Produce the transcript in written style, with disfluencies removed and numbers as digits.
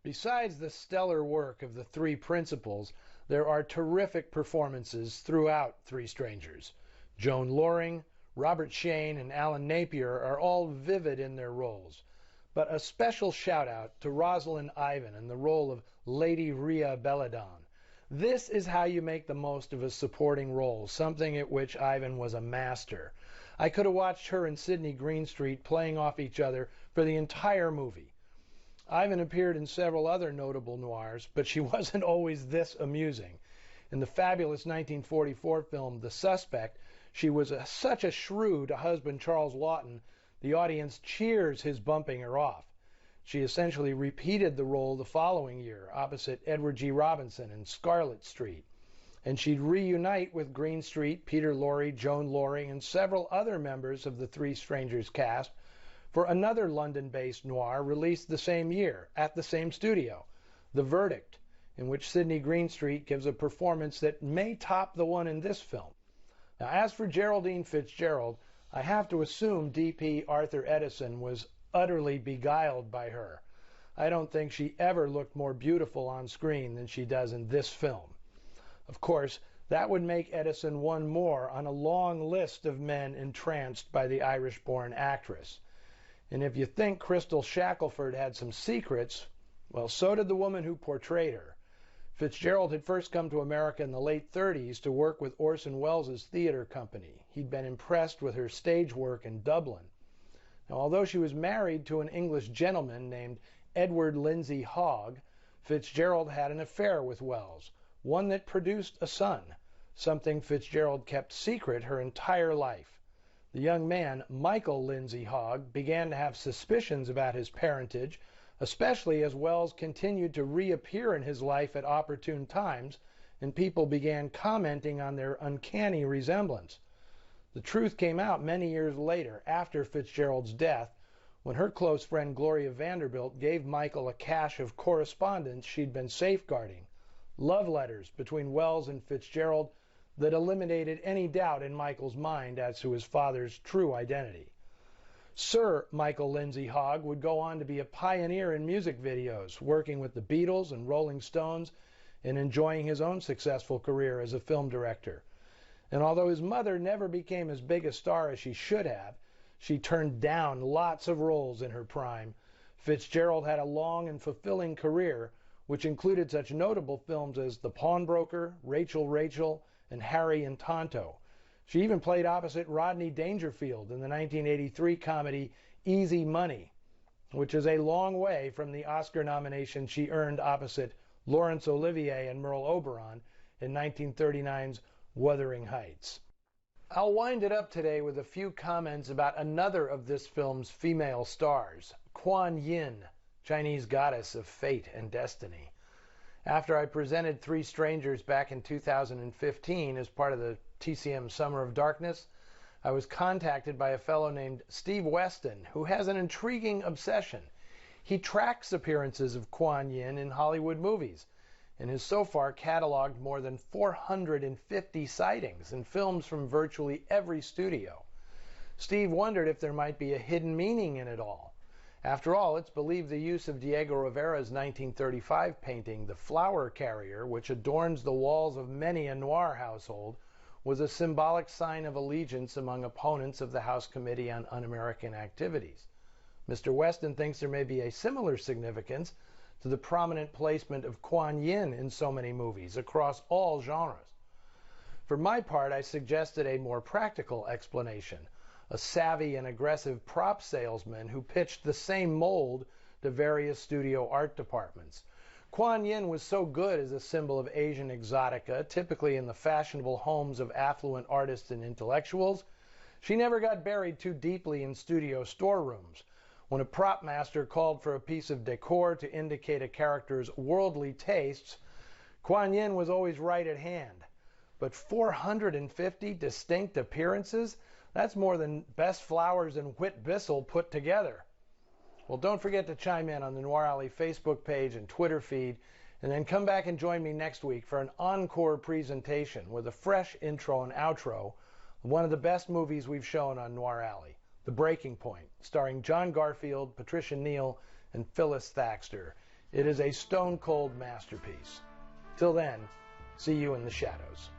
Besides the stellar work of the three principals, there are terrific performances throughout Three Strangers. Joan Loring, Robert Shane, and Alan Napier are all vivid in their roles. But a special shout-out to Rosalind Ivan in the role of Lady Rhea Belladon. This is how you make the most of a supporting role, something at which Ivan was a master. I could have watched her and Sidney Greenstreet playing off each other for the entire movie. Ivan appeared in several other notable noirs, but she wasn't always this amusing. In the fabulous 1944 film The Suspect, she was such a shrew to husband Charles Laughton, the audience cheers his bumping her off. She essentially repeated the role the following year, opposite Edward G. Robinson in Scarlet Street. And she'd reunite with Greenstreet, Peter Lorre, Joan Loring, and several other members of the Three Strangers cast for another London-based noir released the same year at the same studio, The Verdict, in which Sidney Greenstreet gives a performance that may top the one in this film. Now, as for Geraldine Fitzgerald, I have to assume D.P. Arthur Edison was utterly beguiled by her. I don't think she ever looked more beautiful on screen than she does in this film. Of course, that would make Edison one more on a long list of men entranced by the Irish-born actress. And if you think Crystal Shackelford had some secrets, well, so did the woman who portrayed her. Fitzgerald had first come to America in the late 30s to work with Orson Welles' theater company. He'd been impressed with her stage work in Dublin. Now, although she was married to an English gentleman named Edward Lindsay Hogg, Fitzgerald had an affair with Welles, one that produced a son, something Fitzgerald kept secret her entire life. The young man, Michael Lindsay Hogg, began to have suspicions about his parentage, especially as Welles continued to reappear in his life at opportune times, and people began commenting on their uncanny resemblance. The truth came out many years later, after Fitzgerald's death, when her close friend Gloria Vanderbilt gave Michael a cache of correspondence she'd been safeguarding, love letters between Welles and Fitzgerald that eliminated any doubt in Michael's mind as to his father's true identity. Sir Michael Lindsay Hogg would go on to be a pioneer in music videos, working with the Beatles and Rolling Stones and enjoying his own successful career as a film director. And although his mother never became as big a star as she should have, she turned down lots of roles in her prime. Fitzgerald had a long and fulfilling career, which included such notable films as The Pawnbroker, Rachel, and Harry and Tonto. She even played opposite Rodney Dangerfield in the 1983 comedy Easy Money, which is a long way from the Oscar nomination she earned opposite Laurence Olivier and Merle Oberon in 1939's Wuthering Heights. I'll wind it up today with a few comments about another of this film's female stars, Kuan Yin, Chinese goddess of fate and destiny. After I presented Three Strangers back in 2015 as part of the TCM Summer of Darkness, I was contacted by a fellow named Steve Weston, who has an intriguing obsession. He tracks appearances of Kuan Yin in Hollywood movies and has so far cataloged more than 450 sightings in films from virtually every studio. Steve wondered if there might be a hidden meaning in it all. After all, it's believed the use of Diego Rivera's 1935 painting, The Flower Carrier, which adorns the walls of many a noir household, was a symbolic sign of allegiance among opponents of the House Committee on Un-American Activities. Mr. Weston thinks there may be a similar significance to the prominent placement of Kuan Yin in so many movies across all genres. For my part, I suggested a more practical explanation, a savvy and aggressive prop salesman who pitched the same mold to various studio art departments. Kuan Yin was so good as a symbol of Asian exotica, typically in the fashionable homes of affluent artists and intellectuals. She never got buried too deeply in studio storerooms. When a prop master called for a piece of decor to indicate a character's worldly tastes, Kuan Yin was always right at hand. But 450 distinct appearances? That's more than Bess Flowers and Whit Bissell put together. Well, don't forget to chime in on the Noir Alley Facebook page and Twitter feed, and then come back and join me next week for an encore presentation with a fresh intro and outro of one of the best movies we've shown on Noir Alley, The Breaking Point, starring John Garfield, Patricia Neal, and Phyllis Thaxter. It is a stone-cold masterpiece. Till then, see you in the shadows.